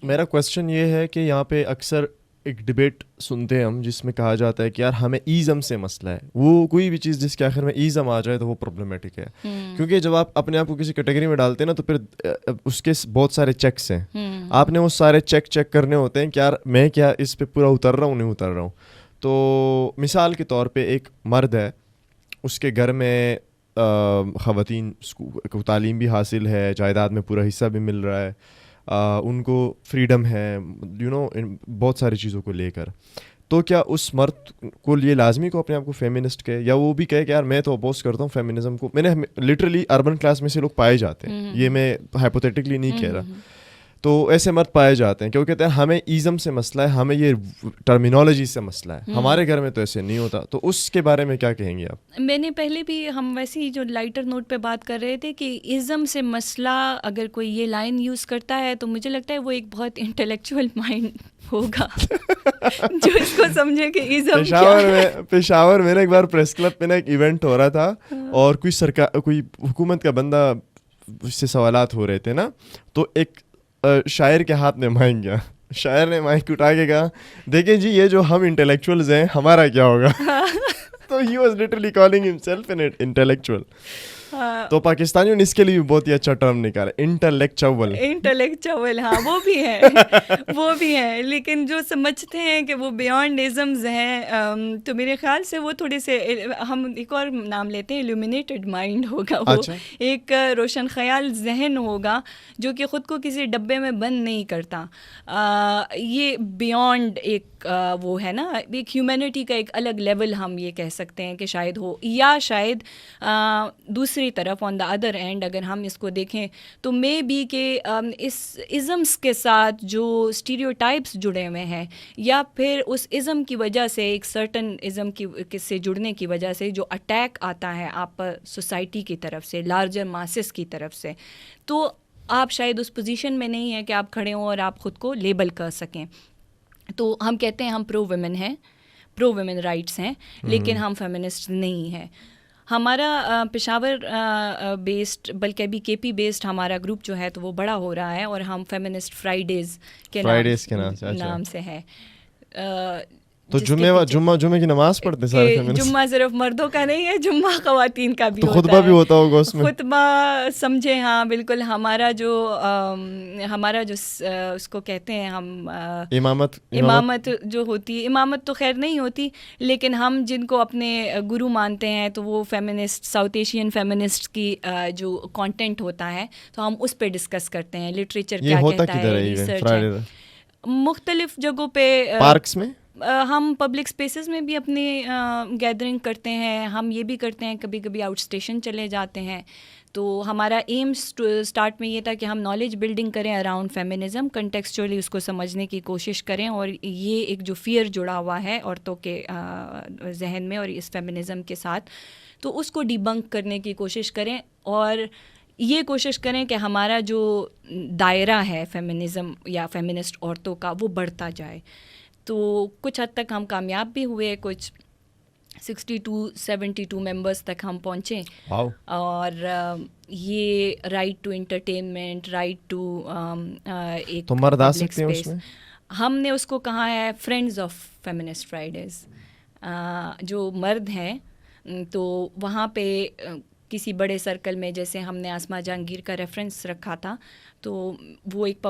میرا کویسچن یہ ہے کہ یہاں پہ اکثر ایک ڈبیٹ سنتے ہیں ہم جس میں کہا جاتا ہے کہ یار ہمیں ایزم سے مسئلہ ہے. وہ کوئی بھی چیز جس کے آخر میں ایزم آ جائے تو وہ پرابلمٹک ہے, کیونکہ جب آپ اپنے آپ کو کسی کیٹیگری میں ڈالتے ہیں نا تو پھر اس کے بہت سارے چیکس ہیں. آپ نے وہ سارے چیک کرنے ہوتے ہیں کہ یار میں کیا اس پہ پورا اتر رہا ہوں نہیں اتر رہا ہوں. تو مثال کے طور پہ ایک مرد ہے, اس کے گھر میں خواتین کو تعلیم بھی حاصل ہے, جائیداد میں پورا حصہ بھی مل رہا ہے, ان کو فریڈم ہے بہت ساری چیزوں کو لے کر. تو کیا اس مرد کو یہ لازمی کو اپنے آپ کو فیمنسٹ کہے, یا وہ بھی کہے کہ یار میں تو اپوز کرتا ہوں فیمنزم کو. میں نے لٹرلی اربن کلاس میں سے لوگ پائے جاتے ہیں, یہ میں ہائپوتھیٹکلی نہیں کہہ رہا. تو ایسے مرد پائے جاتے ہیں کہ وہ کہتے ہیں ہمیں ایزم سے مسئلہ ہے, ہمیں یہ ٹرمینالوجی سے مسئلہ ہے, ہمارے گھر میں تو ایسے نہیں ہوتا. تو اس کے بارے میں کیا کہیں گے آپ؟ میں نے پہلے بھی ہم ویسے ہی جو لائٹر نوٹ پہ بات کر رہے تھے کہ ازم سے مسئلہ اگر کوئی یہ لائن یوز کرتا ہے تو مجھے لگتا ہے وہ ایک بہت انٹلیکچوئل مائنڈ ہوگا جو اس کو سمجھے کہ ازم کیا ہے. پشاور میں ایک بار پریس کلب پہ نا ایک ایونٹ ہو رہا تھا, اور کوئی حکومت کا بندہ اس سے سوالات ہو رہے تھے نا, تو ایک شاعر کے ہاتھ میں مائک گیا. شاعر نے مائک اٹھا کے کہا دیکھیں جی یہ جو ہم انٹلیکچوئلز ہیں ہمارا کیا ہوگا. تو he was literally calling himself an intellectual. تو پاکستانیوں نے اس کے لیے بھی بہت ہی اچھا ٹرم نکالا, انٹلیکچوئل. ہاں وہ بھی ہیں لیکن جو سمجھتے ہیں کہ وہ بیانڈ ازمز ہیں, تو میرے خیال سے وہ تھوڑے سے, ہم ایک اور نام لیتے ہیں ایلومینیٹڈ مائنڈ ہوگا, وہ ایک روشن خیال ذہن ہوگا جو کہ خود کو کسی ڈبے میں بند نہیں کرتا. یہ بیانڈ ایک وہ ہے نا, ایک ہیومینٹی کا ایک الگ لیول ہم یہ کہہ سکتے ہیں کہ شاید ہو, یا شاید دوسری طرف آن دا ادر اینڈ اگر ہم اس کو دیکھیں تو مے بی کہ اس ازمس کے ساتھ جو اسٹیریوٹائپس جڑے ہوئے ہیں, یا پھر اس ازم کی وجہ سے, ایک سرٹن ازم کی سے جڑنے کی وجہ سے جو اٹیک آتا ہے آپ پر سوسائٹی کی طرف سے, لارجر ماسز کی طرف سے, تو آپ شاید اس پوزیشن میں نہیں ہیں کہ آپ کھڑے ہوں اور آپ خود کو لیبل کر سکیں. تو ہم کہتے ہیں ہم پرو ویمن ہیں, پرو ویمن رائٹس ہیں, لیکن ہم فیمنسٹ نہیں ہیں. ہمارا پشاور بیسڈ بلکہ ابھی کے پی بیسڈ ہمارا گروپ جو ہے تو وہ بڑا ہو رہا ہے, اور ہم فیمنسٹ فرائیڈیز کے نام سے ہے. تو جمعہ کی نماز پڑھتے سارے فیمنسٹ؟ جمعہ صرف مردوں کا نہیں ہے, جمعہ خواتین کا بھی ہوتا ہے. خطبہ بھی ہوتا ہوگا اس میں؟ خطبہ سمجھے, ہاں بالکل. ہمارا جو اس کو کہتے ہیں ہم امامت جو ہوتی ہے, امامت تو خیر نہیں ہوتی, لیکن ہم جن کو اپنے گرو مانتے ہیں تو وہ فیمنسٹ, ساؤتھ ایشین فیمنسٹ کی جو کانٹینٹ ہوتا ہے تو ہم اس پہ ڈسکس کرتے ہیں. لٹریچر کیا کہتا ہے, ریسرچ ہے. مختلف جگہوں پہ, پارکس میں, ہم پبلک اسپیسز میں بھی اپنی گیدرنگ کرتے ہیں. ہم یہ بھی کرتے ہیں کبھی کبھی آؤٹ اسٹیشن چلے جاتے ہیں. تو ہمارا ایم اسٹارٹ میں یہ تھا کہ ہم نالج بلڈنگ کریں اراؤنڈ فیمنزم, کنٹیکسچولی اس کو سمجھنے کی کوشش کریں, اور یہ ایک جو فیئر جڑا ہوا ہے عورتوں کے ذہن میں اور اس فیمنزم کے ساتھ, تو اس کو ڈی بنک کرنے کی کوشش کریں, اور یہ کوشش کریں کہ ہمارا جو دائرہ ہے فیمنزم یا فیمنسٹ عورتوں کا وہ بڑھتا جائے. تو کچھ حد تک ہم کامیاب بھی ہوئے, کچھ 62-72 ممبرس تک ہم پہنچے. اور یہ right to entertainment, right to ایک پبلک اسپیس, ہم نے اس کو کہا ہے فرینڈز آف فیمنسٹ فرائیڈیز. جو مرد ہیں تو وہاں پہ کسی بڑے سرکل میں, جیسے ہم نے آسما جہانگیر کا ریفرنس رکھا تھا, تو وہ ایک